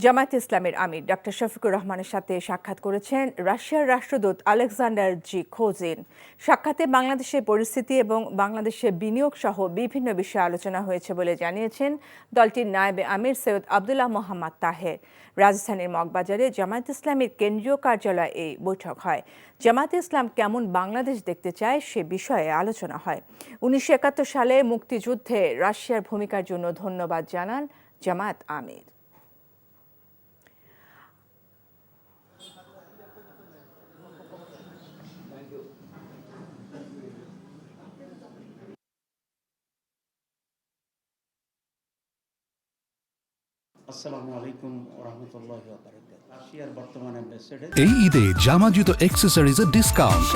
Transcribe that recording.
জামায়াতে ইসলামের আমির ডক্টর শফিকুর রহমানের সাথে সাক্ষাৎ করেছেন রাশিয়ার রাষ্ট্রদূত আলেকজান্ডার জি খোজিন। সাক্ষাতে বাংলাদেশের পরিস্থিতি এবং বাংলাদেশে বিনিয়োগ সহ বিভিন্ন বিষয়ে আলোচনা হয়েছে বলে জানিয়েছেন দলটির নায়েবে আমির সৈয়দ আবদুল্লাহ মোহাম্মদ তাহের। রাজধানীর মগবাজারে জামায়াতে ইসলামের কেন্দ্রীয় কার্যালয়ে এই বৈঠক হয়। জামায়াতে ইসলাম কেমন বাংলাদেশ দেখতে চায় সে বিষয়ে আলোচনা হয়। 1971 সালে মুক্তিযুদ্ধে রাশিয়ার ভূমিকার জন্য ধন্যবাদ জানান জামায়াত আমির। আসসালামু আলাইকুম ওয়া রাহমাতুল্লাহি ওয়া বারাকাতুহু। রাশিয়ার বর্তমান অ্যাম্বাসেডর এই ঈদে জামা জুতো অ্যাক্সেসরিজের ডিসকাউন্ট।